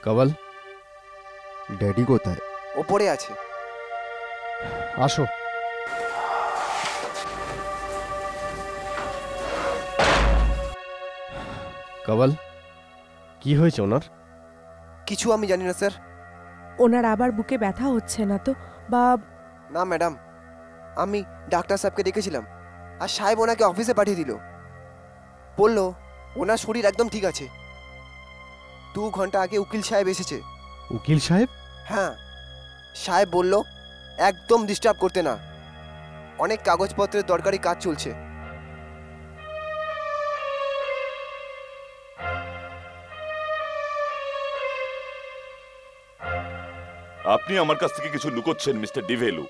কমল, daddy কোথায়? ওপরে আছে। আসো। কমল, কি হয়েছে ওনার? কিছু আমি জানি না স্যার। ওনার আবার বুকে ব্যথা হচ্ছে না তো? বা না ম্যাডাম, আমি ডাক্তার সাহেবকে ডেকেছিলাম আর সাহেব ওনাকে অফিসে পাঠিয়ে দিল। বলল ওনার শরীর একদম ঠিক আছে। 2 ঘন্টা আগে উকিল সাহেব এসেছে। উকিল সাহেব? হ্যাঁ, সাহেব বলল একদম ডিস্টার্ব করতে না, অনেক কাগজপত্রের দরকারি কাজ চলছে। আপনি আমার কাছ থেকে কিছু লুকোচ্ছেন মিস্টার ডিভেলু,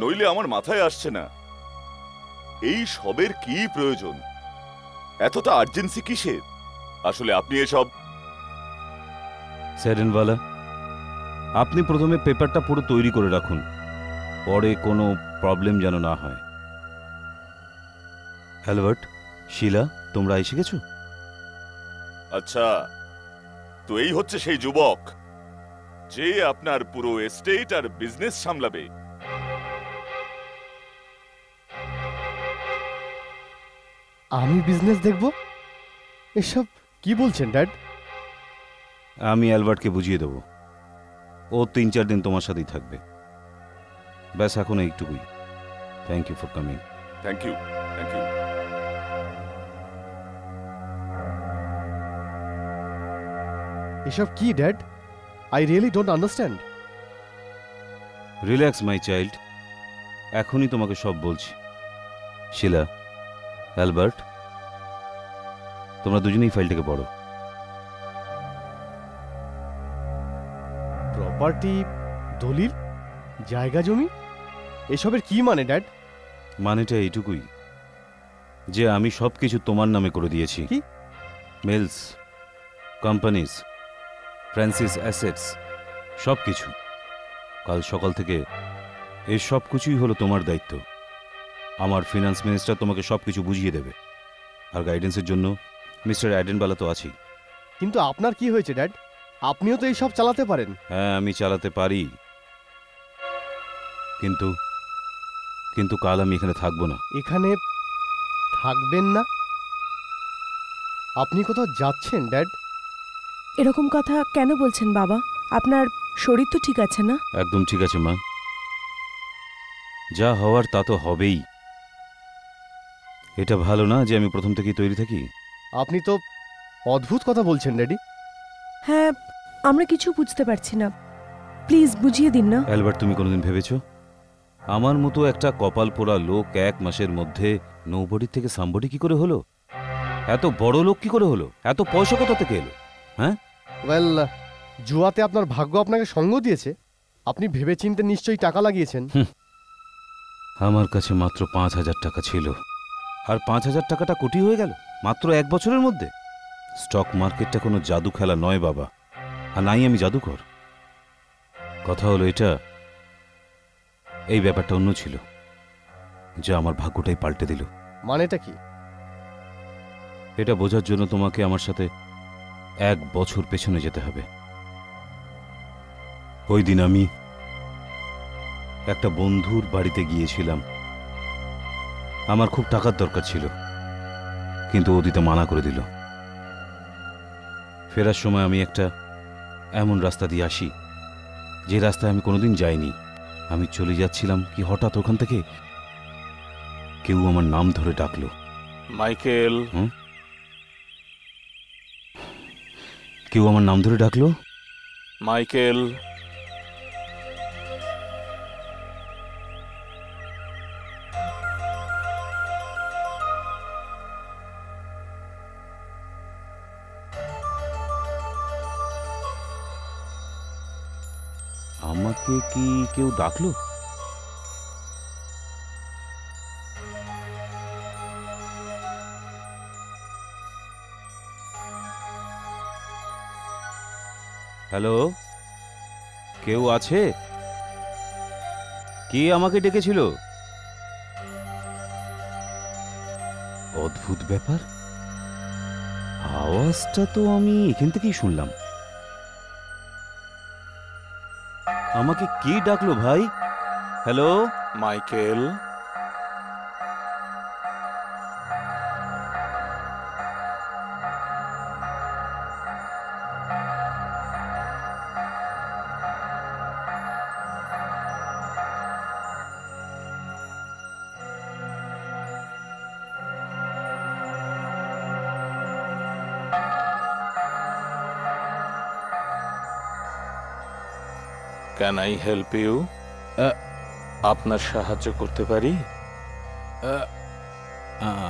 নইলে আমার মাথায় আসছে না এই সবের কি প্রয়োজন, এতটা আর্জেন্সি কিসের? আসলে আপনি এসব স্যারেনওয়ালা, আপনি প্রথমে পেপারটা পুরো তৈরি করে রাখুন, পরে কোনো প্রবলেম যেন না হয়। অ্যালবার্ট, শিলা, তোমরা এসে গেছো? আচ্ছা, তো এই হচ্ছে সেই যুবক যে আপনার পুরো এস্টেট আর বিজনেস সামলাবে। আমি বিজনেস দেখব? এসব কি বলছেন ড্যাড? আমি অ্যালবার্টকে বুঝিয়ে দেবো, ও 3-4 দিন তোমার সাথেই থাকবে। ব্যাস, এখন এইটুকুই। Thank you for coming. Thank you, thank you. এসব কি dad? I really don't understand. Relax my child, এখনই তোমাকে সব বলছি। শিলা, অ্যালবার্ট, তোমরা দুজনেই ফাইলটাকে পড়ো। প্রপার্টি, দলিল, জায়গা জমি, এসবের কি মানে ড্যাড? মানেটা এইটুকুই যে আমি সব কিছু তোমার নামে করে দিয়েছি। কি? মিলস, কোম্পানিজ, ফ্রান্সিস অ্যাসেটস, সব কিছু। কাল সকাল থেকে এই সব কিছুই হলো তোমার দায়িত্ব। আমার ফিনান্স মিনিস্টার তোমাকে সব কিছু বুঝিয়ে দেবে, আর গাইডেন্সের জন্য মিস্টার অ্যাডেনবালা তো আছেই। কিন্তু আপনার কি হয়েছে ড্যাড? আপনিও তো এই সব চালাতে পারেন। হ্যাঁ, আমি চালাতে পারি, কিন্তু কিন্তু কাল আমি এখানে থাকবো না। এখানে থাকবেন না? আপনি কোথাও যাচ্ছেন ড্যাড? এরকম কথা কেন বলছেন বাবা? আপনার শরীর তো ঠিক আছে না? একদম ঠিক আছে মা, যা হওয়ার তা তো হবেই। এটা ভালো না যে আমি প্রথম থেকেই তৈরি থাকি? আপনি তো অদ্ভুত কথা বলছেন ড্যাডি। হ্যাঁ, আমরা কিছু বুঝতে পারছি না, প্লিজ বুঝিয়ে দিন না। অ্যালবার্ট, তুমি কোনোদিন ভেবেছো আমার মতো একটা কপাল পোড়া লোক 1 মাসের মধ্যে নোবডি থেকে সামবডি কি করে হলো? এত বড় লোক কি করে হলো? এত পয়সা কোথা থেকে এলো? হ্যাঁ, ওয়েল, জুয়াতে আপনার ভাগ্য আপনাকে সঙ্গ দিয়েছে। আপনি ভেবেচিন্তে নিশ্চয়ই টাকা লাগিয়েছেন। আমার কাছে মাত্র 5,000 টাকা ছিল, আর 5,000 টাকাটা কোটি হয়ে গেল মাত্র 1 বছরের মধ্যে। স্টক মার্কেটটা কোনো জাদু খেলা নয় বাবা, আর নাই আমি জাদুকর। কথা হলো এটা, এই ব্যাপারটা অন্য ছিল, যা আমার ভাগ্যটাই পাল্টে দিল। মানেটা কি? এটা বোঝার জন্য তোমাকে আমার সাথে 1 বছর পেছনে যেতে হবে। ওই দিন আমি একটা বন্ধুর বাড়িতে গিয়েছিলাম। আমার খুব টাকার দরকার ছিল, কিন্তু ও দিতে মানা করে দিল। ফেরার সময় আমি একটা এমন রাস্তা দিয়ে আসি যে রাস্তায় আমি কোনোদিন যাইনি। আমি চলে যাচ্ছিলাম কি হঠাৎ ওখান থেকে কেউ আমার নাম ধরে ডাকলো, মাইকেল। কেউ আমার নাম ধরে ডাকলো, মাইকেল। আমাকে কি কেউ ডাকলো? হ্যালো, কেউ আছে? কে আমাকে ডেকেছিল? অদ্ভুত ব্যাপার, আওয়াজটা তো আমি এখান থেকেই শুনলাম। আমাকে কে ডাকলো ভাই? Hello Michael, can I help you? আপনার সাহায্য করতে পারি?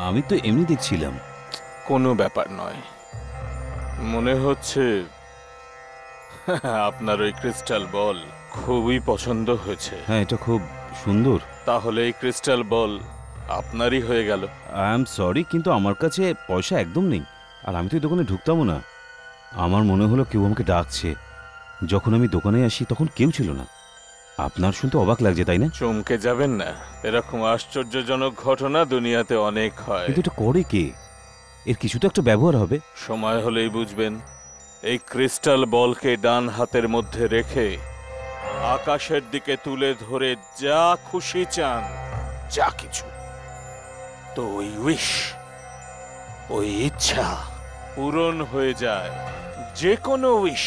আমি তো এমনি দেখছিলাম। কোনো ব্যাপার নয়। মনে হচ্ছে আপনার ওই ক্রিস্টাল বল খুবই পছন্দ হয়েছে। হ্যাঁ, এটা খুব সুন্দর। তাহলে এই ক্রিস্টাল বল আপনারই হয়ে গেল। আই এম সরি, কিন্তু আমার কাছে পয়সা একদম নেই, আর আমি তো এই দোকানে ঢুকতামও না। আমার মনে হলো কেউ আমাকে ডাকছে। যখন আমি দোকানে আসি তখন কেউ ছিল না। আপনার শুনতে অবাক লাগছে, তাই না? চমকে যাবেন না, এরকম আশ্চর্যজনক ঘটনা দুনিয়াতে অনেক হয়। কিন্তু এটা করে কে? এর কিছু তো একটা ব্যবহার হবে। সময় হলেই বুঝবেন। এই ক্রিস্টাল বলকে ডান হাতের মধ্যে রেখে আকাশের দিকে তুলে ধরে যা খুশি চান, যা কিছু, তো ওই উইশ, ওই ইচ্ছা পূরণ হয়ে যায়। যে কোনো উইশ,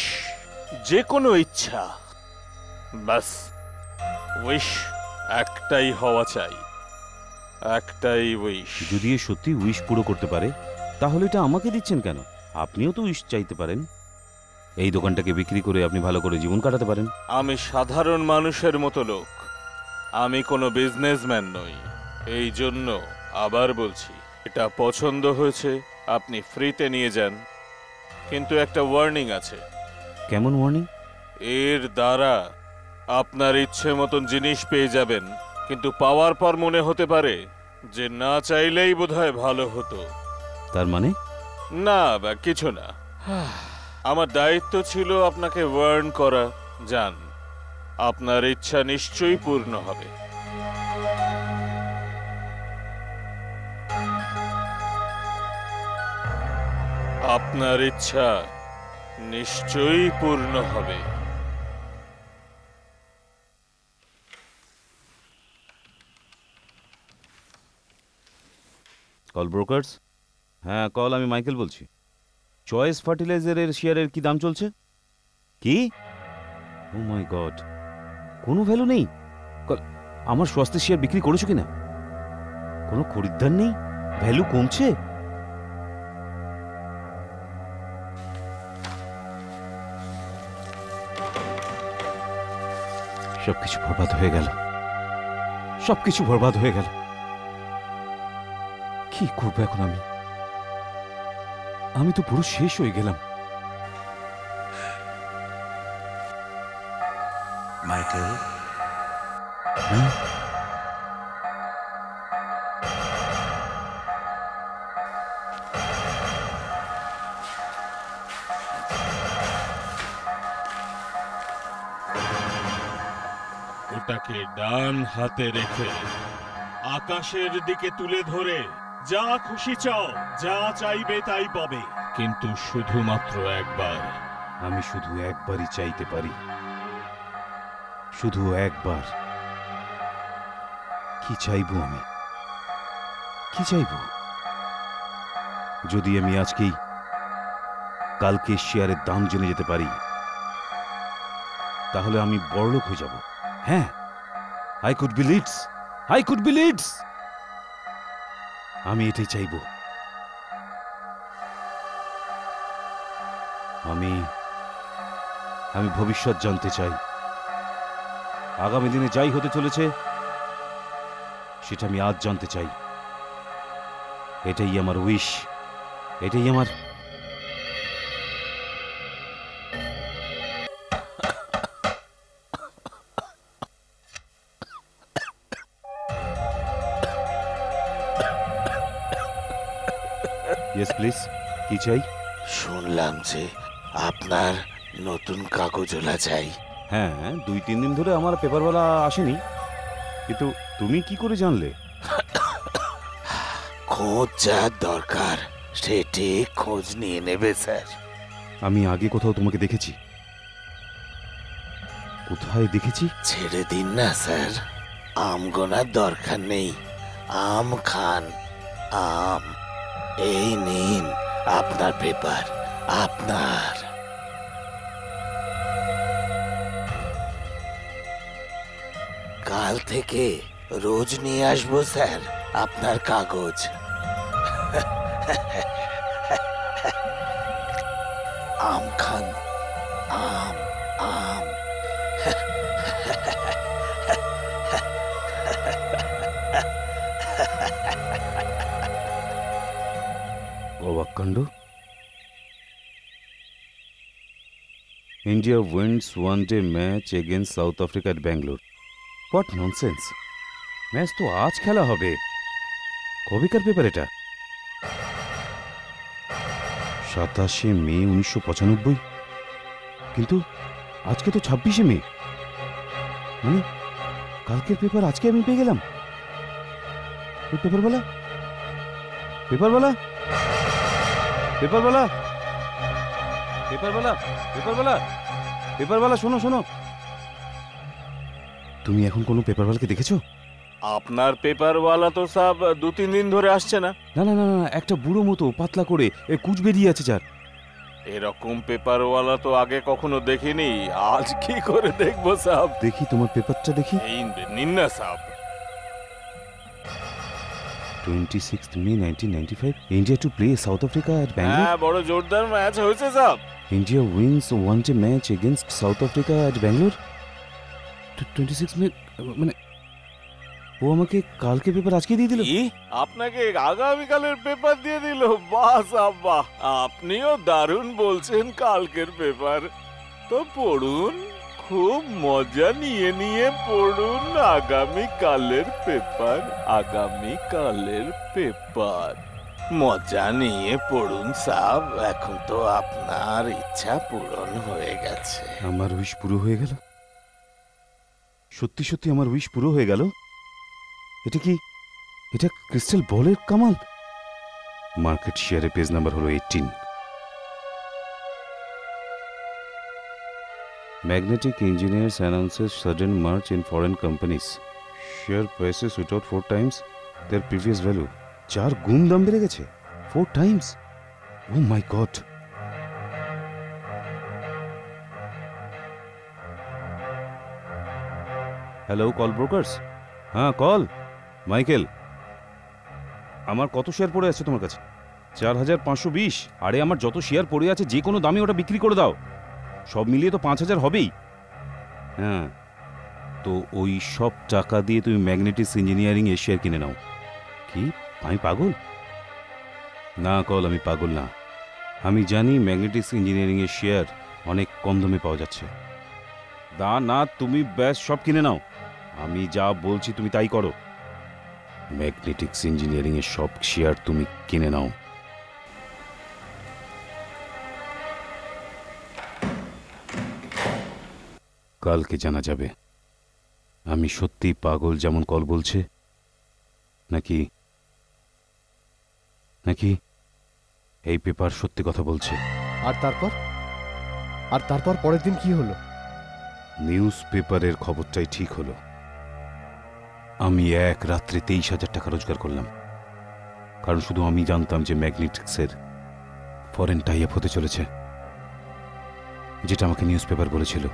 যে কোনো ইচ্ছা, বাস উইশ একটাই হওয়া চাই, একটাই উইশ। যদি এ সত্যি উইশ পুরো করতে পারে, তাহলে এটা আমাকে দিচ্ছেন কেন? আপনিও তো উইশ চাইতে পারেন। এই দোকানটাকে বিক্রি করে আপনি ভালো করে জীবন কাটাতে পারেন। আমি সাধারণ মানুষের মতো লোক, আমি কোনো বিজনেসম্যান নই। এই জন্য আবার বলছি, এটা পছন্দ হয়েছে, আপনি ফ্রিতে নিয়ে যান। কিন্তু একটা ওয়ার্নিং আছে। কেমন ওয়ার্নিং? এর দ্বারা আপনার ইচ্ছে মতন জিনিস পেয়ে যাবেন, কিন্তু পাওয়ার পর মনে হতে পারে যে না চাইলেই বোধহয় ভালো হতো। তার মানে? না, বা কিছু না। আমার দায়িত্ব ছিল আপনাকে ওয়ার্ন করা। যান, আপনার ইচ্ছা নিশ্চয়ই পূর্ণ হবে। আপনার ইচ্ছা নিশ্চয়ই পূর্ণ হবে। Call brokers? হ্যাঁ কল, আমি মাইকেল বলছি। চয়েস ফার্টিলাইজারের শেয়ারের কি দাম চলছে? কি? ও মাই গড, কোনো ভ্যালু নেই। আমার স্বাস্থ্যের শেয়ার বিক্রি করেছো কিনা? কোনো খরিদ্দার নেই? ভ্যালু কমছে? সবকিছু বরবাদ হয়ে গেল, সবকিছু বরবাদ হয়ে গেল। কি করবো এখন আমি? আমি তো পুরো শেষ হয়ে গেলাম। মাইকেল, হ্যাঁ? ওটাকে ডান হাতে রেখে আকাশের দিকে তুলে ধরে যা খুশি চাও, যা চাইবে তাই পাবে, কিন্তু শুধুমাত্র একবার। আমি শুধু একবারই চাইতে পারি, শুধু একবার। কি চাইবো আমি? কি চাইবো? যদি আমি আজকেই কালকে শেয়ারের দাম জেনে যেতে পারি, তাহলে আমি বড়লোক হয়ে যাব। হ্যাঁ, I could be leads, I could be leads. আমি এটাই চাইবো। আমি ভবিষ্যৎ জানতে চাই। আগামী দিনে যাই হতে চলেছে সেটা আমি আজ জানতে চাই। এটাই আমার উইশ, এটাই আমার। ইয়েস প্লিজ, কি চাই? শুনলাম যে আপনার নতুন কাগজওয়ালা চাই। হ্যাঁ, 2-3 দিন ধরে আমার পেপারওয়ালা আসেনি, কিন্তু তুমি কি করে জানলে? খোঁজ যা দরকার সেটি খোঁজ নিয়ে নেবে স্যার। আমি আগে কোথাও তোমাকে দেখেছি? কোথায় দেখেছি? ছেড়ে দিন না স্যার, আম গোনার দরকার নেই, আম খান, আম। এই নিন আপনার পেপার, আপনার। কাল থেকে রোজ নিয়ে আসবো স্যার আপনার কাগজ। আম খান, আম, আম। অবাক কাণ্ড। India wins one day match against South Africa at Bangalore. What nonsense! Match তো আজ খেলা হবে। কবেকার পেপার এটা? 27শে মে 1995। কিন্তু আজকে তো 26শে মে, মানে কালকের পেপার আজকে আমি পেয়ে গেলাম। এই পেপারওয়ালা, পেপারওয়ালা, পেপারওয়ালা, পেপারওয়ালা, পেপারওয়ালা, পেপারওয়ালা, শোনো শোনো। তুমি এখন কোনো পেপারওয়ালাকে দেখেছো? আপনার পেপারওয়ালা তো সব 2-3 দিন ধরে আসছে না। না না না না, একটা বুড়ো মতো পাতলা করে কুচ বেরিয়ে আছে যার। এরকম পেপারওয়ালা তো আগে কখনো দেখিনি, আজ কি করে দেখবো সাহেব? দেখি তোমার পেপারটা দেখি। এই নিন না সাহেব। 26th May 1995, India to play South Africa at Bangalore. হ্যাঁ, বড় জোরদার ম্যাচ হয়েছে সাহেব। India wins one-day match against South Africa at Bangalore. 26 May, মানে ও আমাকে কালকে পেপার আজকে দিয়ে দিল। কি? আপনাকে আগামীকালের পেপার দিয়ে দিল? বাহ সাহেব বাহ, আপনিও দারুণ বলছেন কালকের পেপার। তো পড়ুন, খুব মজা নিয়ে নিয়ে পড়ুন আগামীকালের পেপার। আগামীকালের পেপার মজা নিয়ে পড়ুন সাহেব। এখন তো আপনার ইচ্ছা পূরণ হয়ে গেছে। আমার উইশ পুরো হয়ে গেল। সত্যি সত্যি আমার উইশ পুরো হয়ে গেল। এটা কি, এটা ক্রিস্টাল বলের কামাল। মার্কেট শেয়ারে পেজ নাম্বার হলো 18। Magnetic engineers announces sudden march in foreign companies. Share prices shoot out 4 times their previous value. 4 গুণ দাম বেড়ে গেছে, 4 times. Oh my God! Hello, call brokers? হ্যাঁ, কল মাইকেল। আমার কত শেয়ার পড়ে আছে তোমার কাছে? 4520। আরে আমার যত শেয়ার পড়ে আছে যে কোনো দামে ওটা বিক্রি করে দাও। সব মিলিয়ে তো 5000 হবেই। হ্যাঁ, তো ওই সব টাকা দিয়ে তুমি ম্যাগনেটিক্স ইঞ্জিনিয়ারিং এর শেয়ার কিনে নাও। কি, আমি পাগল? না কল, আমি পাগল না। আমি জানি ম্যাগনেটিক্স ইঞ্জিনিয়ারিং এর শেয়ার অনেক কম দামে পাওয়া যাচ্ছে। না, তুমি ব্যাস সব কিনে নাও। আমি যা বলছি তুমি তাই করো। ম্যাগনেটিক্স ইঞ্জিনিয়ারিং এর সব শেয়ার তুমি কিনে নাও। কালকে জানা যাবে আমি সত্যি পাগল যেমন কল বলছে, নাকি নাকি এই পেপার সত্যি কথা বলছে। আর তারপর পরের দিন কি হলো? নিউজ পেপারের খবরটাই ঠিক হলো। আমি এক রাত্রে 23,000 টাকা রোজগার করলাম। কারণ শুধু আমি জানতাম যে ম্যাগনেটিক্সের ফরেন টাই আপ হতে চলেছে, যেটা আমাকে নিউজ পেপার বলেছিল।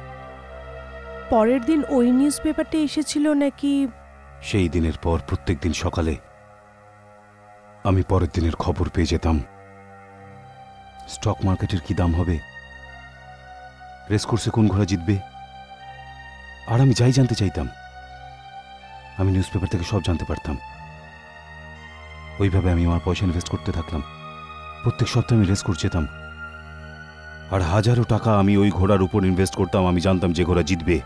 পরের দিন ওই নিউজ পেপারটা এসেছিল নাকি? সেই দিনের পর প্রত্যেক দিন সকালে আমি পরের দিনের খবর পেয়ে যেতাম। স্টক মার্কেটের কি দাম হবে, রেসকোর্সে কোন ঘোড়া জিতবে, আর আমি যাই জানতে চাইতাম আমি নিউজ পেপার থেকে সব জানতে পারতাম। ওইভাবে আমি আমার পয়সা ইনভেস্ট করতে থাকলাম। প্রত্যেক সপ্তাহে আমি রেসকোর্স যেতাম, আর হাজারো টাকা আমি ওই ঘোড়ার উপর ইনভেস্ট করতাম। আমি জানতাম যে ঘোড়া জিতবে,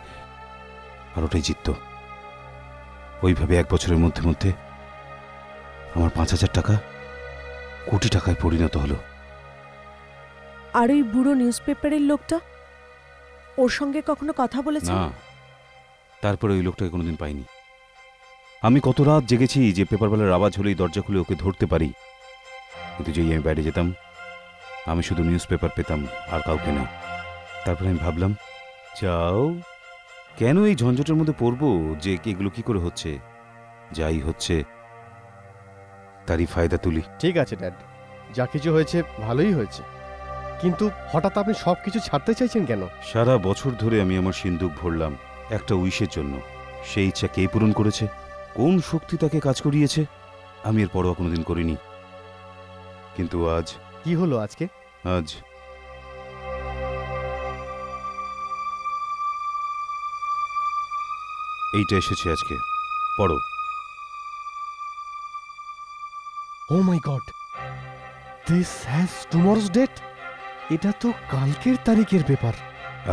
আর ওটাই জিতত। ওইভাবে 1 বছরের মধ্যে মধ্যে আমার 5000 টাকা কোটি টাকায় পরিণত হলো। আর ওই বুড়ো নিউজ পেপারের লোকটা, ওর সঙ্গে কখনো কথা বলেছেন? না, তারপরে ওই লোকটাকে কোনোদিন পাইনি। আমি কত রাত জেগেছি যে পেপারওয়ালার আওয়াজ হলেই দরজা খুলে ওকে ধরতে পারি, কিন্তু যেই আমি বাইরে যেতাম আমি শুধু নিউজ পেপার পেতাম আর কাউকে না। তারপরে আমি ভাবলাম, যাও কেন এই ঝঞ্ঝটের মধ্যে পড়বো যে এগুলো কি করে হচ্ছে? যাই হচ্ছে তারই ফায়দা তুলি। ঠিক আছে ড্যাড, যা কিছু হয়েছে ভালোই হয়েছে, কিন্তু হঠাৎ আপনি সব কিছু ছাড়তে চাইছেন কেন? সারা বছর ধরে আমি আমার সিন্দুক ভরলাম একটা উইশের জন্য। সেই ইচ্ছা কে পূরণ করেছে? কোন শক্তি তাকে কাজ করিয়েছে? আমি এর পরোয়া কোনোদিন করিনি, কিন্তু আজ কি হলো আজকে? আজ এইটা এসেছে আজকে, পড়ো। Oh my God, this has tomorrow's date. এটা তো কালকের তারিখের পেপার।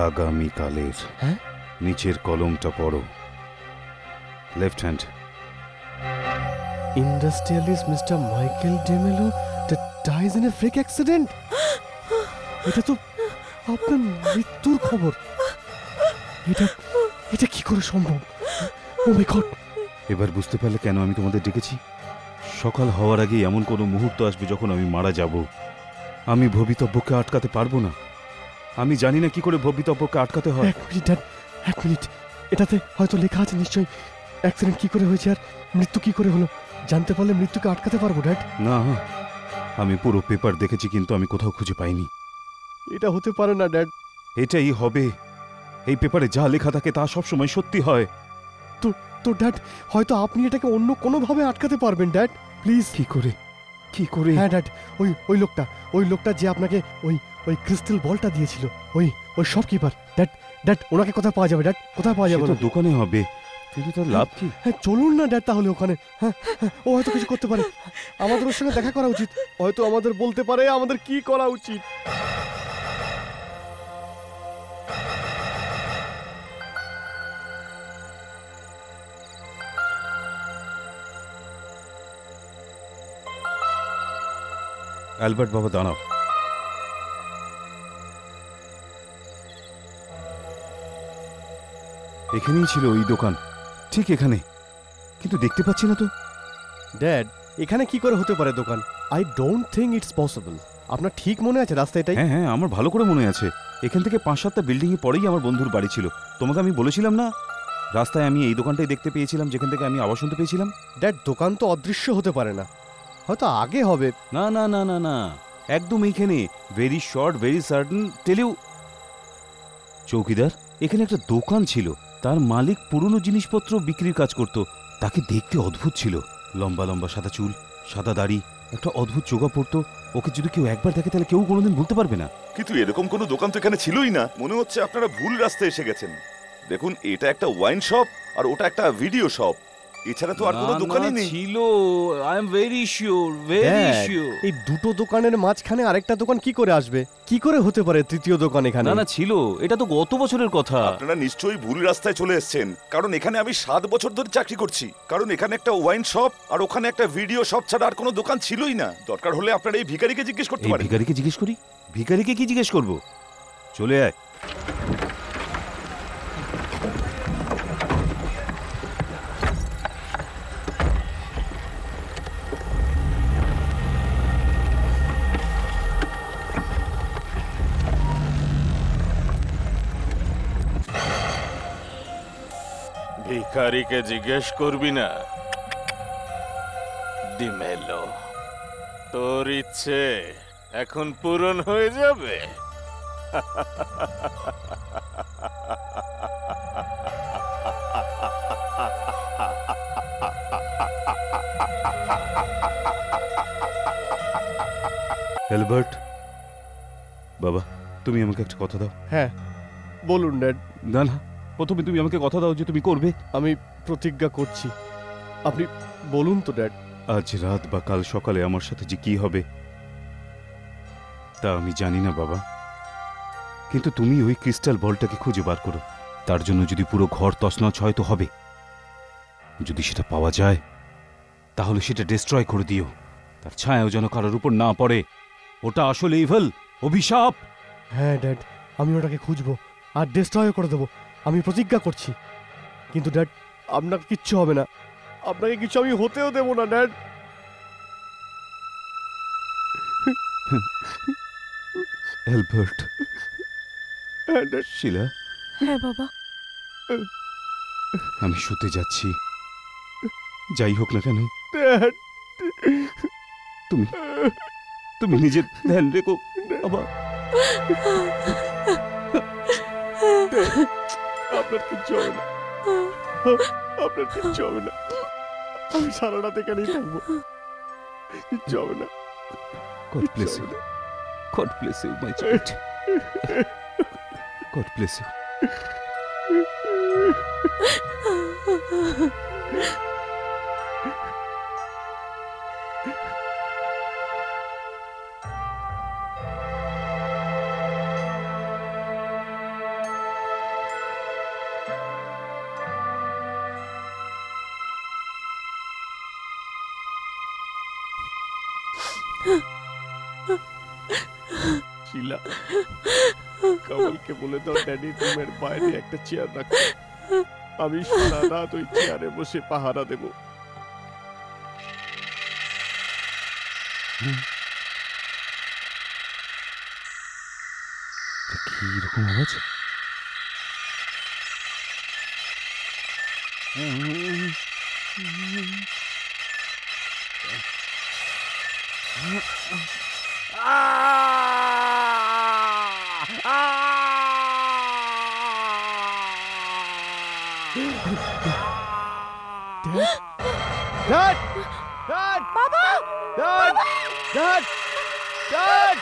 আগামীকালের। হ্যাঁ? নিচের কলমটা পড়ো, left hand. Industrialist mister Michael D'Mello dies in a freak accident. এটা তো আপনার মৃত্যুর খবর। এটা এটা কি করে সম্ভব? ও মাই গড! এবার বুঝতে পারলে কেন আমি তোমাদের ডেকেছি? সকাল হওয়ার আগে এমন কোনো মুহূর্ত আসবে যখন আমি মারা যাব। আমি ভবিতব্যকে আটকাতে পারবো না। আমি জানি না কি করে ভবিতব্যকে আটকাতে হয়। এক মিনিট ড্যাড, এক মিনিট। এটাতে হয়তো লেখা আছে নিশ্চয়ই অ্যাক্সিডেন্ট কি করে হয়েছে আর মৃত্যু কি করে হলো। জানতে পারলে মৃত্যুকে আটকাতে পারবো ড্যাড। না, আমি পুরো পেপার দেখেছি, কিন্তু আমি কোথাও খুঁজে পাইনি। এটা হতে পারে না ড্যাড। এটাই হবে। এই পেপারে যা লেখা থাকে তা সবসময় সত্যি হয়। তো ড্যাড, হয়তো আপনি এটাকে অন্য কোনোভাবে আটকাতে পারবেন ড্যাড, প্লিজ। কি করে? কি করে? হ্যাঁ ড্যাড, ওই লোকটা যে আপনাকে ওই ক্রিস্টাল বলটা দিয়েছিল, ওই শপকিপার। ড্যাড ওনাকে কোথায় পাওয়া যাবে ড্যাড? কোথায় পাওয়া যাবে? সে তো দোকানে হবে, কিন্তু তার লাভ কি? হ্যাঁ চলুন না ড্যাড তাহলে ওখানে। হ্যাঁ, ও হয়তো কিছু করতে পারে। আমাদের ওর সঙ্গে দেখা করা উচিত। হয়তো আমাদের বলতে পারে আমাদের কি করা উচিত। অ্যালবার্ট বাবা, দাঁড়াও। এখানেই ছিল ওই দোকান, ঠিক এখানে, কিন্তু দেখতে পাচ্ছি না তো। ড্যাড, এখানে কি করে হতে পারে দোকান? I don't think it's possible. আপনার ঠিক মনে আছে রাস্তা এটাই? হ্যাঁ হ্যাঁ, আমার ভালো করে মনে আছে। এখান থেকে 5-7টা বিল্ডিং এর পরেই আমার বন্ধুর বাড়ি ছিল। তোমাকে আমি বলেছিলাম না, রাস্তায় আমি এই দোকানটাই দেখতে পেয়েছিলাম যেখান থেকে আমি আবার শুনতে পেয়েছিলাম। ড্যাড, দোকান তো অদৃশ্য হতে পারে না, হয়তো আগে হবে। না না না না না, একদম এইখানে, very short, very certain tell you. চৌকিদার, এখানে একটা দোকান ছিল, তার মালিক পুরনো জিনিসপত্র বিক্রির কাজ করত। তাকে দেখতে অদ্ভুত ছিল, লম্বা লম্বা সাদা চুল, সাদা দাড়ি, একটা অদ্ভুত চোগা পড়তো। ওকে যদি কেউ একবার দেখে তাহলে কেউ কোনোদিন ভুলতে পারবে না। কিন্তু এরকম কোনো দোকান তো এখানে ছিলই না। মনে হচ্ছে আপনারা ভুল রাস্তায় এসে গেছেন। দেখুন, এটা একটা ওয়াইন শপ আর ওটা একটা ভিডিও শপ, এছাড়া তো আর কোনো দোকানই নেই। ছিল, I am very sure, very Dad, sure. এই দুটো দোকানের মাঝখানে আরেকটা দোকান কি করে আসবে? কি করে হতে পারে তৃতীয় দোকান এখানে? না না, ছিল, এটা তো গত বছরের কথা। আপনারা নিশ্চয়ই ভুল রাস্তায় চলে এসেছেন, কারণ এখানে আমি 7 বছর ধরে চাকরি করছি। কারণ এখানে একটা ওয়াইন শপ আর ওখানে একটা ভিডিও শপ ছাড়া আর কোনো দোকান ছিলই না। দরকার হলে আপনারা এই ভিখারিকে জিজ্ঞেস করতে এই পারেন। ভিখারিকে জিজ্ঞেস করি? ভিখারিকে কি জিজ্ঞেস করব? চলে আয়। ভিখারিকে জিজ্ঞেস করবি না? ডিমেলো, তোর ইচ্ছে এখন পূরণ হয়ে যাবে। অ্যালবার্ট বাবা, তুমি আমাকে একটা কথা দাও। হ্যাঁ বলুন ড্যাড। না না, প্রথমে তুমি আমাকে কথা দাও যে তুমি করবে। আমি প্রতিজ্ঞা করছি। আপনি বলুন তো ড্যাড। আজ রাত বা কাল সকালে আমার সাথে যে কি হবে তা আমি জানি না বাবা, কিন্তু তুমি ওই ক্রিস্টাল বলটাকে খুঁজে বার করো। তার জন্য যদি পুরো ঘর তছনছ হয় তো হবে, যদি সেটা পাওয়া যায় তাহলে সেটা ডিস্ট্রয় করে দিও। তার ছায়াও যেন কারোর উপর না পড়ে। ওটা আসলে ইভল, অভিশাপ। হ্যাঁ ড্যাড, আমি ওটাকে খুঁজবো আর ডিস্ট্রয় করে দেবো, আমি প্রতিজ্ঞা করছি। কিন্তু ড্যাড, আপনার কিচ্ছু হবে না, আপনাকে কিছু আমি হতেও দেবো না ড্যাড। অ্যালবার্ট। হ্যাঁ ড্যাড। শিলা, হ্যাঁ বাবা। আমি শুতে যাচ্ছি, যাই হোক না কেন তুমি তুমি নিজের ধ্যান রেখো বাবা। আপনার কিচ্ছু হবে না, আপনার কিচ্ছু হবে না, আমি সারা রাত এখানেই থাকবো, কিচ্ছু হবে না। God bless you. God bless you, my child. God bless you. শিলা, কমলকে বলে দাও ড্যাডি রুমের বাইরে একটা চেয়ার রাখো, আমি সারা রাত ওই চেয়ারে বসে পাহারা দেব। কি রকম আওয়াজ? Dad! Dad! Baba! Dad! Dad! Dad!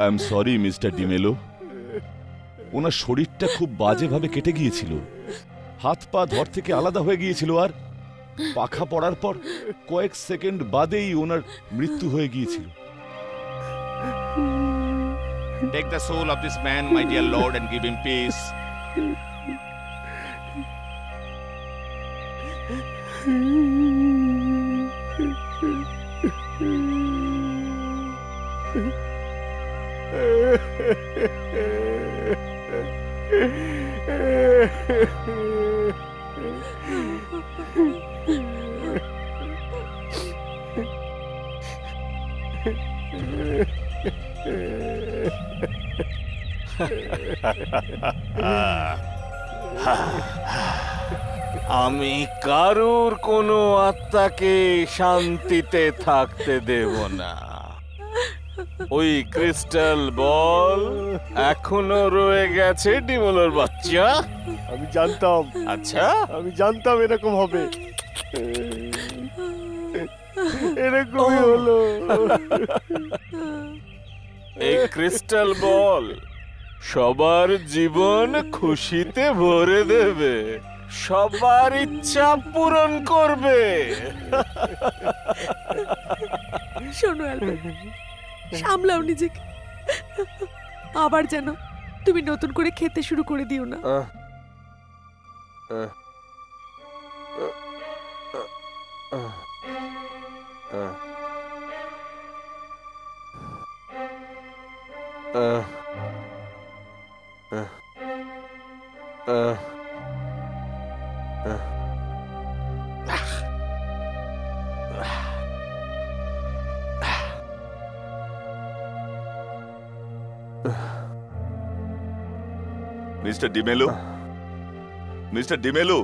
I am sorry mister D'Mello, ওনার শরীরটা খুব বাজেভাবে কেটে গিয়েছিল, হাত পা ধর থেকে আলাদা হয়ে গিয়েছিল, আর পাখা পড়ার পর কয়েক সেকেন্ড বাদেই ওনার মৃত্যু হয়ে গিয়েছিল। Take the soul of this man, my dear Lord, and give him peace. আমি কারুর কোনো আত্মাকে শান্তিতে থাকতে দেব না। ওই ক্রিস্টাল বল এখনো রয়ে গেছে ডিমলোর বাচ্চা। আমি জানতাম, আচ্ছা, আমি জানতাম এরকম হবে, এরকমই হলো। এই ক্রিস্টাল বল সবার জীবন খুশিতে ভরে দেবে, সবার ইচ্ছা পূরণ করবে। শোনো অ্যালবার্ট, সামলাও নিজেকে, আবার যেন তুমি নতুন করে খেতে শুরু করে দিও না। মিস্টার ডিমেলো, মিস্টার ডিমেলো,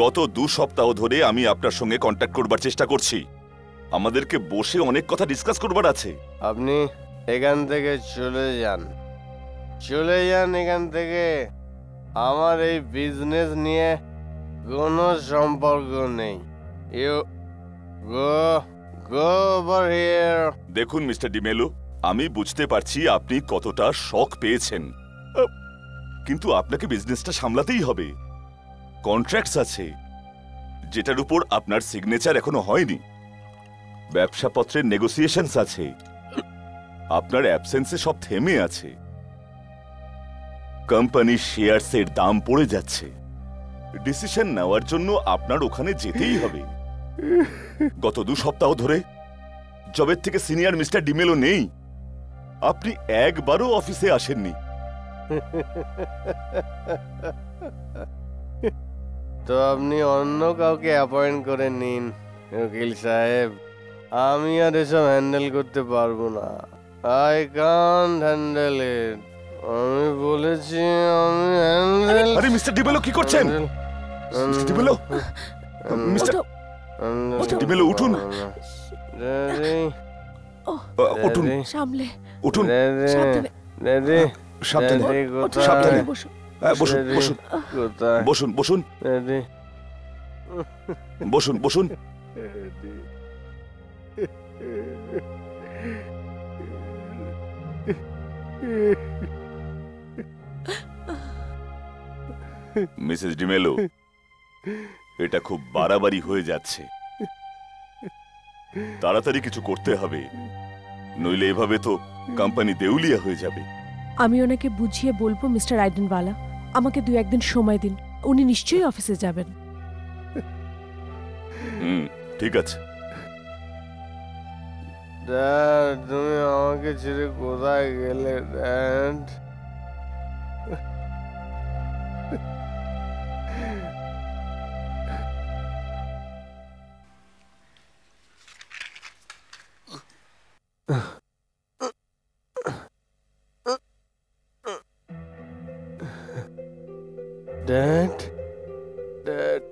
গত 2 সপ্তাহ ধরে আমি আপনার সঙ্গে কন্ট্যাক্ট করবার চেষ্টা করছি, আমাদেরকে বসে অনেক কথা ডিসকাস করবার আছে। আপনি এখান থেকে চলে যান, চলে যান এখান থেকে। আমার এই বিজনেস নিয়ে কোনো সম্পর্ক নেই। You go go over here. দেখুন মিস্টার ডিমেলো, আমি বুঝতে পারছি আপনি কতটা শক পেয়েছেন, কিন্তু আপনাকে বিজনেসটা সামলাতেই হবে। কন্ট্রাক্টস আছে যেটার উপর আপনার সিগনেচার এখনো হয়নি, ব্যবসাপত্রের নেগোসিয়েশনস আছে, আপনার অ্যাবসেন্সে সব থেমে আছে, কোম্পানির শেয়ারসের দাম পড়ে যাচ্ছে, ডিসিশন নেওয়ার জন্য আপনার ওখানে যেতেই হবে। গত 2 সপ্তাহ ধরে জবের থেকে সিনিয়র মিস্টার ডিমেলো নেই, আপনি একবারও অফিসে আসেননি। তো আপনি অন্য কাউকে অ্যাপয়েন্ট করে নিন উকিল সাহেব, আমি আর এসব হ্যান্ডেল করতে পারবো না। আই কান্ট হ্যান্ডেল ইট। আমি বলেছি আমি হ্যান্ডেল। আরে মিস্টার ডিমেলো কি করছেন? মিস্টার ডিমেলো, মিস্টার ডিমেলো উঠুন, উঠুন, সামলে উঠুন, রেডি সাবধানে, সাবধানে, বসুন, বসুন, বসুন, বসুন, রেডি বসুন, বসুন। মিসেস ডিমেলো, এটা খুব বাড়াবাড়ি হয়ে যাচ্ছে, তাড়াতাড়ি কিছু করতে হবে, নইলে এভাবে তো কোম্পানি দেউলিয়া হয়ে যাবে। আমি ওনাকে বুঝিয়ে বলবো মিস্টার আইডেনওয়ালা, আমাকে 2-1 দিন সময় দিন, উনি নিশ্চয়ই অফিসে যাবেন। ঠিক আছে। ড্যাড, তুমি আমাকে ছেড়ে কোথায় গেলে dad? Dad? Dad?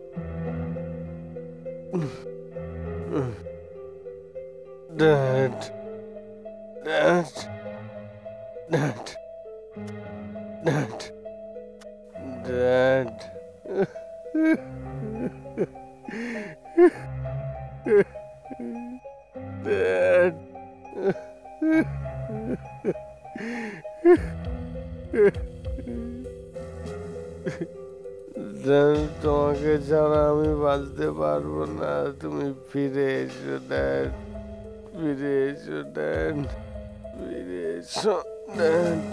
Dad? Dad? Dad? Dad? Dad? Dad? তোমাকে ছাড়া আমি বাঁচতে পারবো না, তুমি ফিরে এসো ড্যাড, ফিরে এসো ড্যাড, ফিরে এসো ড্যাড,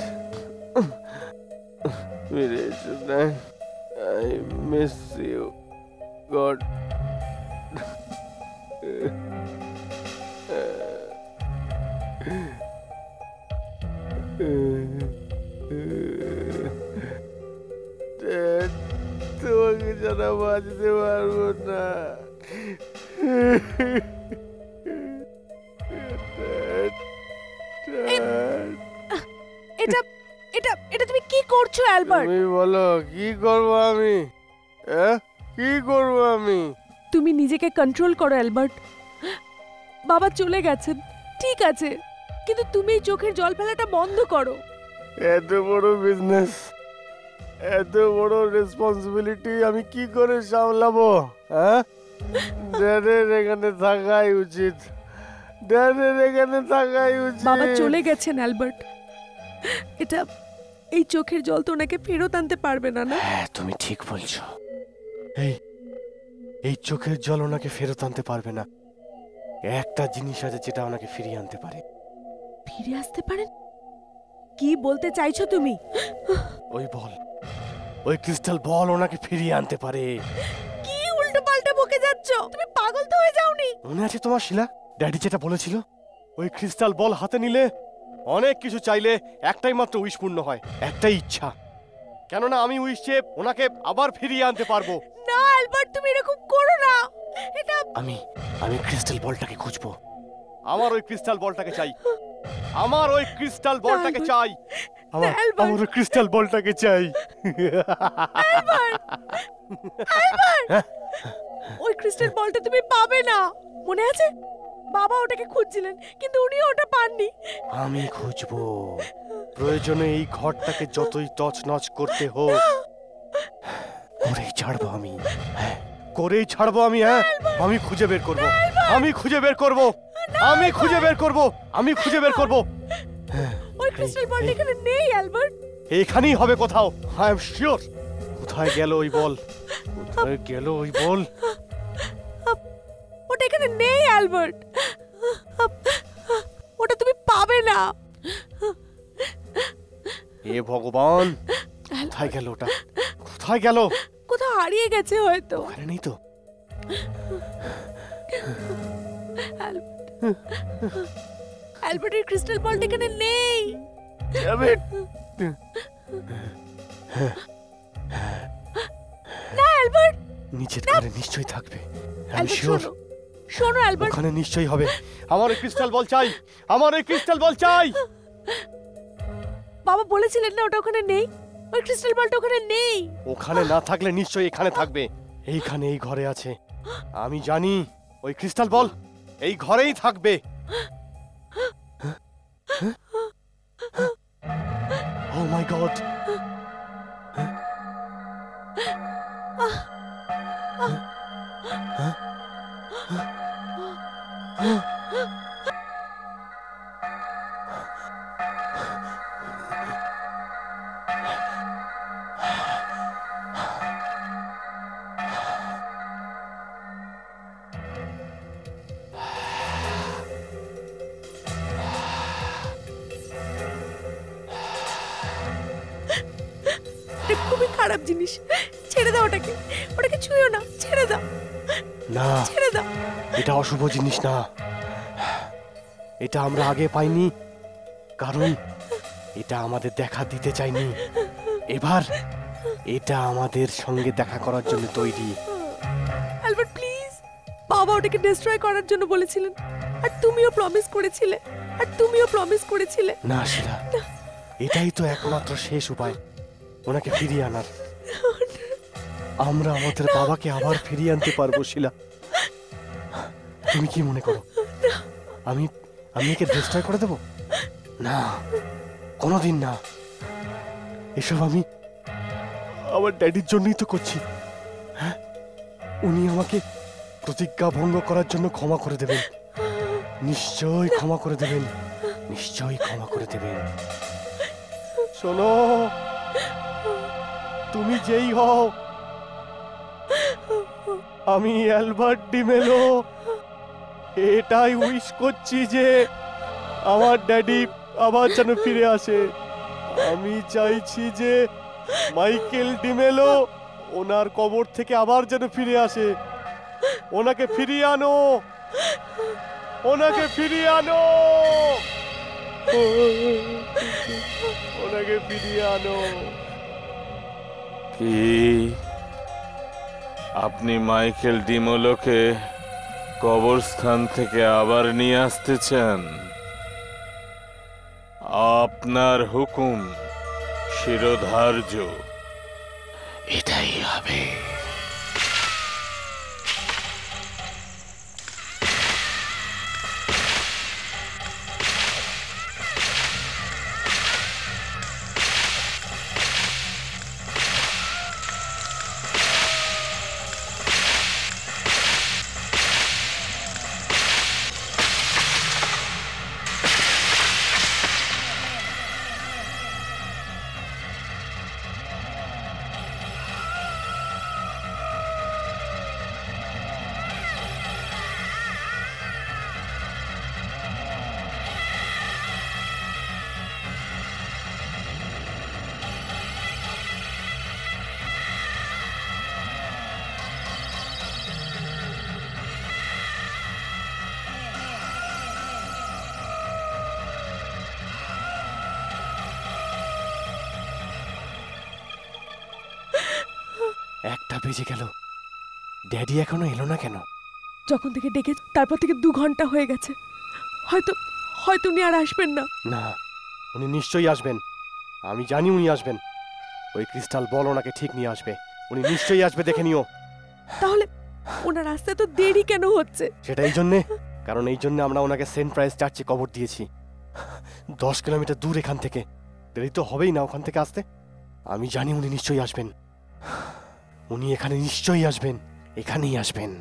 ফিরে এসো dad, I miss you God. Dad, তোমাকে ছাড়া বাঁচতে পারবো না। এটা এটা এটা তুমি কি করছো অ্যালবার্ট? তুমি বলো কি করবো আমি? কি করবো আমি? তুমি নিজেকে কন্ট্রোল করো অ্যালবার্ট। বাবা চলে গেছেন, ঠিক আছে, কিন্তু তুমি এই চোখের জল ফেলাটা বন্ধ করো। এত বড় বিজনেস, এত বড় রেসপন্সিবিলিটি আমি কি করে সামলাবো? ড্যাডের এখানে থাকাই উচিত, ড্যাডের এখানে থাকাই উচিত। বাবা চলে গেছেন অ্যালবার্ট, এটা এই চোখের জল তো ওনাকে ফেরত আনতে পারবে না। না হ্যাঁ, তুমি ঠিক বলছো। এই চোখের জল ওনাকে ফেরত আনতে পারবে না। একটা জিনিস আছে যেটা ওনাকে ফিরিয়ে আনতে পারে। ফিরে আসতে পারেন? কি বলতে চাইছো তুমি? ওই বল, ওই ক্রিস্টাল বল ওনাকে ফিরিয়ে আনতে পারে। কি উল্টো পাল্টা বকে যাচ্ছ? তুমি পাগল তো হয়ে যাওনি? মনে আছে তোমার শিলা, ড্যাডি যেটা বলেছিল, ওই ক্রিস্টাল বল হাতে নিলে অনেক কিছু চাইলে একটাই মাত্র উইশ পূর্ণ হয়, একটাই ইচ্ছা। কেননা আমি উইশ চেয়ে ওনাকে আবার ফিরিয়ে আনতে পারবো। না অ্যালবার্ট, তুমি এরকম করো না। এটা আমি ক্রিস্টাল বলটাকে খুঁজবো। আমার ওই ক্রিস্টাল বলটাকে চাই, আমার ওই ক্রিস্টাল বলটাকে চাই, আমার ওই ক্রিস্টাল বলটাকে চাই। ওই ক্রিস্টাল বলটা তুমি পাবে না, মনে আছে? বাবা ওটাকে খুঁজছিলেন, কিন্তু উনি ওটা পাননি। আমি খুঁজবো, প্রয়োজনে এই ঘরটাকে যতই তছনছ করতে হোক। করেই ছাড়বো আমি, হ্যাঁ করেই ছাড়বো আমি, হ্যাঁ আমি খুঁজে বের করব, আমি খুঁজে বের করব, আমি খুঁজে বের করব, আমি খুঁজে বের করব। ওই ক্রিস্টাল বলটা এখানে নেই অ্যালবার্ট। এখানেই হবে কোথাও, আই এম শিওর। কোথায় গেল ওই বল, কোথায় গেল ওই বল? ওটা এখানে নেই অ্যালবার্ট, ওটা তুমি পাবে না। এ ভগবান, কোথায় গেল ওটা, কোথায় গেল? কোথাও হারিয়ে গেছে হয়তো। ওখানে নেই তো। অ্যালবার্টের ক্রিস্টাল বলটা এখানে নেই। না অ্যালবার্ট, নিচের ঘরে নিশ্চয়ই থাকবে, আমি অ্যালবার্ট শিওর। শোনো, শোনো অ্যালবার্ট। ওখানে নিশ্চয়ই হবে। আমার ওই ক্রিস্টাল বল চাই, আমার ওই ক্রিস্টাল বল চাই। বাবা বলেছিলেন না ওটা ওখানে নেই, ওই ক্রিস্টাল বলটা ওখানে নেই। ওখানে না থাকলে নিশ্চয়ই এখানে থাকবে। এইখানে, এই ঘরে আছে, আমি জানি। ওই ক্রিস্টাল বল এই ঘরেই থাকবে। ও মাই গড, এটা খুবই খারাপ জিনিস, ছেড়ে দাও ওটাকে, ওটাকে ছুঁয়ো না, ছেড়ে দাও, না ছেড়ে দাও। এটা অশুভ জিনিস না, এটা আমরা আগে পাইনি, কারণ এটা আমাদের দেখা দিতে চাইনি। এবার এটা আমাদের সঙ্গে দেখা করার জন্য তৈরি। অ্যালবার্ট প্লিজ, বাবা ওটাকে ডিস্ট্রয় করার জন্য বলেছিলেন, আর তুমিও প্রমিস করেছিলে, আর তুমিও প্রমিস করেছিলে। না শিলা, এটাই তো একমাত্র শেষ উপায় ওনাকে ফিরিয়ে আনার। আমরা আমাদের বাবাকে আবার ফিরিয়ে আনতে পারবো শিলা। তুমি কি মনে করো আমি আমি একে ডিস্ট্রয় করে দেব? না, কোনোদিন না। এসব আমি আমার ড্যাডির জন্যই তো করছি। হ্যাঁ, উনি আমাকে প্রতিজ্ঞা ভঙ্গ করার জন্য ক্ষমা করে দেবেন, নিশ্চয়ই ক্ষমা করে দেবেন, নিশ্চয়ই ক্ষমা করে দেবেন। শোনো, তুমি যেই হও, আমি অ্যালবার্ট ডিমেলো এটাই উইশ করছি যে আমার ড্যাডি আবার যেন ফিরে আসে। আমি চাইছি যে মাইকেল ডিমেলো ওনার কবর থেকে আবার যেন ফিরে আসে। ওনাকে ফিরিয়ে আনো, ওনাকে ফিরিয়ে আনো, ওনাকে ফিরিয়ে আনো। কি আপনি মাইকেল ডিমেলোকে কবরস্থান থেকে আবার নিয়ে আসতে চান? আপনার হুকুম শিরোধার্য। এটাই হবে। একটা বেজে গেল, ড্যাডি এখনো এলো না কেন? যখন থেকে ডেকে তারপর থেকে 2 ঘন্টা হয়ে গেছে, হয়তো হয়তো উনি আর আসবেন না। না, উনি নিশ্চয়ই আসবেন, আমি জানি উনি আসবেন। ওই ক্রিস্টাল বল ওনাকে ঠিক নিয়ে আসবে, উনি নিশ্চয়ই আসবে, দেখে নিও। তাহলে ওনার আসতে তো দেরি কেন হচ্ছে? সেটা এই জন্যে, কারণ এই জন্য আমরা ওনাকে সেন্ট প্রাইস চার্চে কবর দিয়েছি, 10 কিলোমিটার দূর এখান থেকে। দেরি তো হবেই না ওখান থেকে আসতে। আমি জানি উনি নিশ্চয়ই আসবেন। উনি এখানে নিশ্চয়ই আসবেন, এখানেই আসবেন।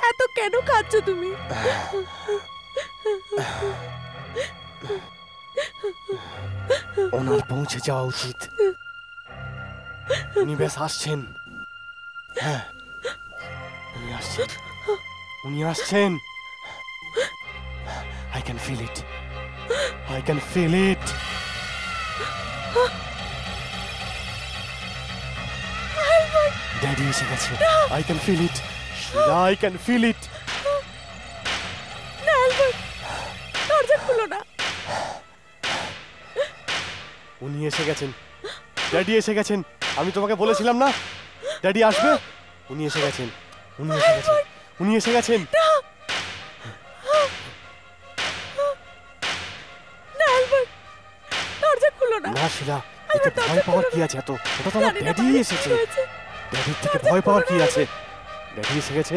এত কেন কাঁদছো তুমি? ওনার পৌঁছে যাওয়া উচিত। উনি বেশ আসছেন। হ্যাঁ, উনি আসছেন, উনি আসছেন। I can feel it. I can feel it. Daddy এসে গেছে। I can feel it. Shila, I can feel it. না অ্যালবার্ট, দরজা খুলো না। উনি এসে গেছেন, ড্যাডি এসে গেছেন। আমি তোমাকে বলেছিলাম না ড্যাডি আসবে। উনি এসে গেছেন, উনি এসে গেছেন, উনি এসে গেছেন। না অ্যালবার্ট, দরজা খুলো না। না শিলা, এতে ভয় পাওয়ার কি আছে? এত ওটা তো আমার ড্যাডি এসেছে। ড্যাডির থেকে ভয় পাওয়ার কি আছে? ড্যাডি এসে গেছে,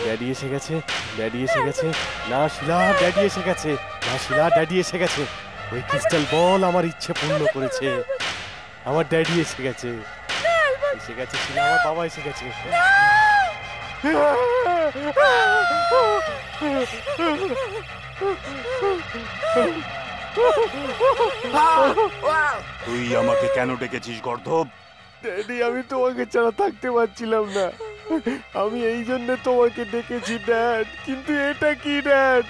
ড্যাডি এসে গেছে, ড্যাডি এসে গেছে। না শিলা, ড্যাডি এসে গেছে। না শিলা, ড্যাডি এসে গেছে। ওই ক্রিস্টাল বল আমার ইচ্ছে পূর্ণ করেছে। আমার ড্যাডি এসে গেছে, এসে গেছে শিলা, আমার বাবা এসে গেছে। তুই আমাকে কেন ডেকেছিস গর্ধব? ড্যাডি, আমি তোমাকে ছাড়া থাকতে পারছিলাম না। আমি এই জন্য তোমাকে ডেকেছি ড্যাড। কিন্তু এটা কি ড্যাড?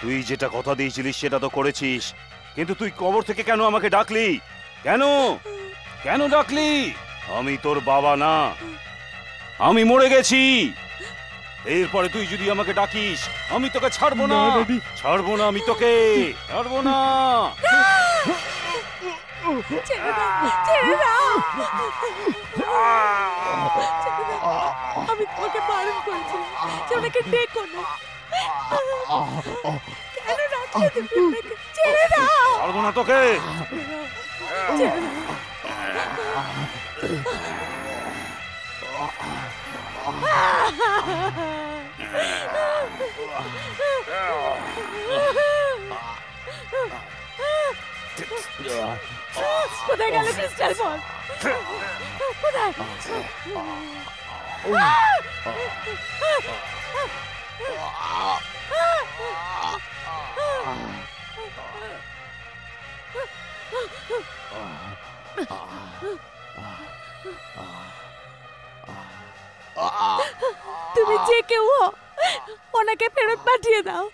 তুই যেটা কথা দিয়েছিলিস সেটা তো করেছিস, কিন্তু তুই কবর থেকে কেন আমাকে ডাকলি? কেন কেন ডাকলি? আমি তোর বাবা না, আমি মরে গেছি। এরপরে তুই যদি আমাকে ডাকিস আমি তোকে ছাড়বো না, ছাড়বো না, আমি তোকে ছাড়বো না। ছেড়ে দাও, ছেড়ে দাও। আমি তোমাকে বারণ করেছিলাম যে ওনাকে ডেকো না। কেন ডাকলে তুমি ওনাকে? ছেড়ে দাও। ছাড়বো না তোকে। ছেড়ে দাও। কোথায় গেল ক্রিস্টাল বল? কোথায়? তুমি যে কেউ হও, ওনাকে ফেরত পাঠিয়ে দাও।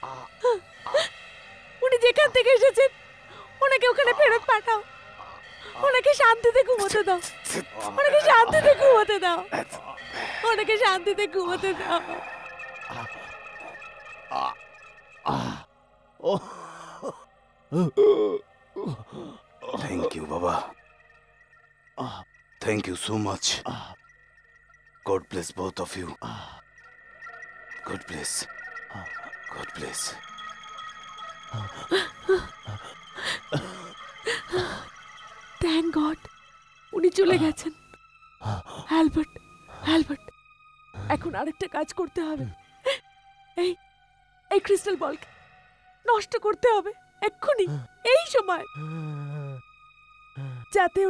উনি যেখান থেকে এসেছেন ওনাকে ওখানে ফেরত পাঠাও। ওনাকে শান্তিতে ঘুমোতে দাও, ওনাকে শান্তিতে ঘুমোতে দাও, ওনাকে শান্তিতে ঘুমোতে দাও। থ্যাংক ইউ বাবা, thank you so much. God bless both of you. God bless, God bless. Thank God উনি চলে গেছেন। অ্যালবার্ট, অ্যালবার্ট, এখন আরেকটা কাজ করতে হবে। এই এই ক্রিস্টাল বলকে নষ্ট করতে হবে এক্ষুনি, এই সময়, যাতে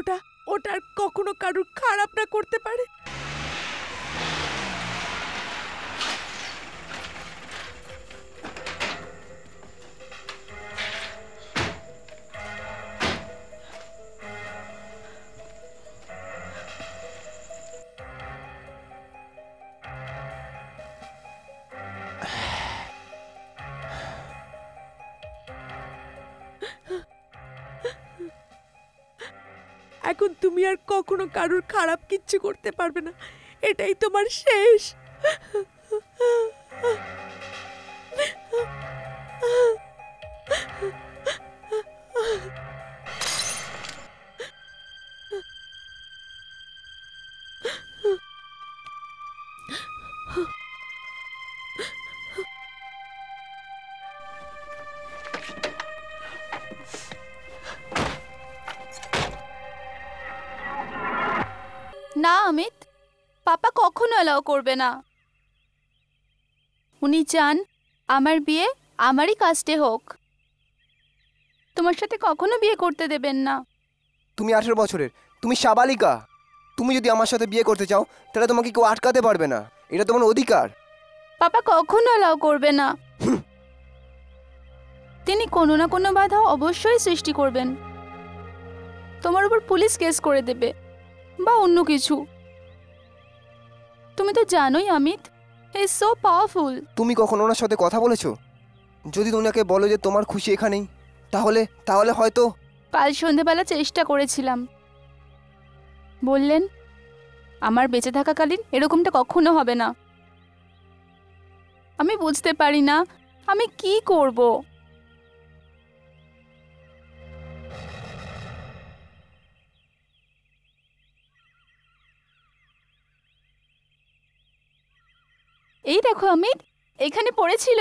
ওটার কখনো কারুর খারাপ না করতে পারে। এখন তুমি আর কখনো কারোর খারাপ কিচ্ছু করতে পারবে না, এটাই তোমার শেষ। না অমিত, পাপা কখনো অ্যালাউ করবে না। উনি চান আমার বিয়ে আমারই কাস্টে হোক, তোমার সাথে কখনো বিয়ে করতে দেবেন না। তুমি 18 বছরের, তুমি সাবালিকা। তুমি যদি আমার সাথে বিয়ে করতে চাও তাহলে তোমাকে কেউ আটকাতে পারবে না, এটা তোমার অধিকার। পাপা কখনো অ্যালাউ করবে না। তিনি কোনো না কোনো বাধা অবশ্যই সৃষ্টি করবেন। তোমার উপর পুলিশ কেস করে দেবে বা অন্য কিছু। তুমি তো জানোই Amit, he is so powerful. তুমি কখন ওনার সাথে কথা বলেছো? যদি ওনাকে বলো যে তোমার খুশি এখানেই, তাহলে তাহলে হয়তো। কাল সন্ধেবেলা চেষ্টা করেছিলাম, বললেন আমার বেঁচে থাকাকালীন এরকমটা কখনো হবে না। আমি বুঝতে পারি না আমি কি করব। এই দেখো অমিত, এখানে পড়েছিল।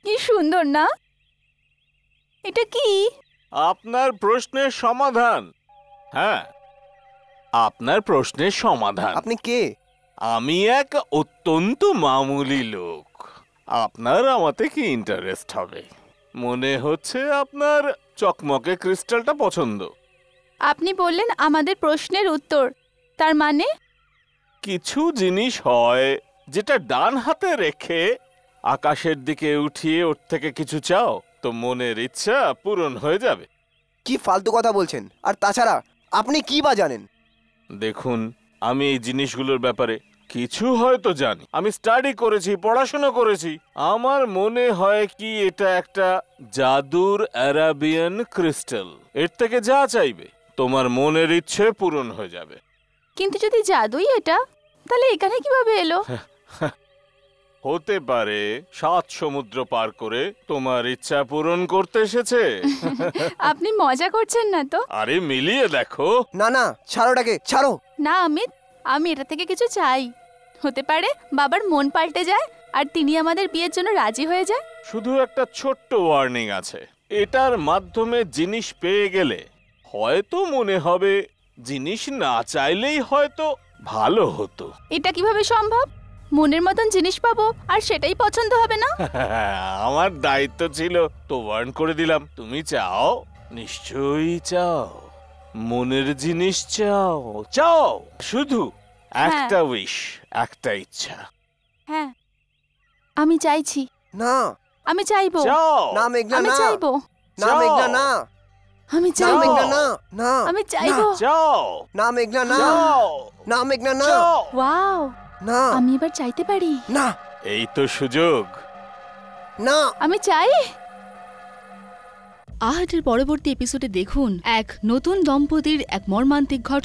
কি সুন্দর না? এটা কি? আপনার প্রশ্নের সমাধান। হ্যাঁ, আপনার প্রশ্নের সমাধান। আপনি কে? আমি এক অত্যন্ত মামুলি লোক। আপনার আমাতে কি ইন্টারেস্ট হবে? মনে হচ্ছে আপনার চকমকে ক্রিস্টালটা পছন্দ। আপনি বললেন আমাদের প্রশ্নের উত্তর, তার মানে? কিছু জিনিস হয় যেটা ডান হাতে রেখে আকাশের দিকে উঠিয়ে ওর থেকে কিছু চাও তো মনের ইচ্ছা পূরণ হয়ে যাবে। কি ফালতু কথা বলছেন? আর তাছাড়া আপনি কি বা জানেন? দেখুন, আমি এই জিনিসগুলোর ব্যাপারে কিছু হয়তো জানি। আমি স্টাডি করেছি, পড়াশোনা করেছি। আমার মনে হয় কি এটা একটা জাদুর আরাবিয়ান ক্রিস্টাল। এর থেকে যা চাইবে তোমার মনের ইচ্ছে পূরণ হয়ে যাবে। কিন্তু যদি জাদুই এটা, তাহলে এখানে কিভাবে এলো? হতে পারে 7 সমুদ্র পার করে তোমার ইচ্ছা পূরণ করতে এসেছে। আপনি মজা করছেন না তো? আরে মিলিয়ে দেখো। না না, ছাড়ো এটাকে, ছাড়ো। না অমিত, আমি এটা থেকে কিছু চাই। হতে পারে বাবার মন পাল্টে যায় আর তিনি আমাদের বিয়ের জন্য রাজি হয়ে যায়। শুধু একটা ছোট্ট ওয়ার্নিং আছে। এটার মাধ্যমে জিনিস পেয়ে গেলে হয়তো মনে হবে জিনিস না চাইলেই হয়তো ভালো হতো। এটা কিভাবে সম্ভব? মনের মতন জিনিস পাবো আর সেটাই পছন্দ হবে না? আমার দায়িত্ব ছিল তো ওয়ার্ন করে দিলাম। তুমি চাও, নিশ্চয়ই চাও, মনের জিনিস চাও। চাও শুধু একটা উইশ, একটা ইচ্ছা। হ্যাঁ, আমি চাইছি। না, আমি চাইবো। না মেঘনা, আমি না চাইবো। না মেঘনা, না আমি না চাইবো। মেঘনা, না না আমি চাইবো। না মেঘনা, না না মেঘনা, না। ওয়াও, না, আমি এবার চাইতে পারি? না, এই তো সুযোগ। না, আমি চাই। আহাটের পরবর্তী এপিসোডে দেখুন এক নতুন দম্পতির এক মর্মান্তিক ঘটনা।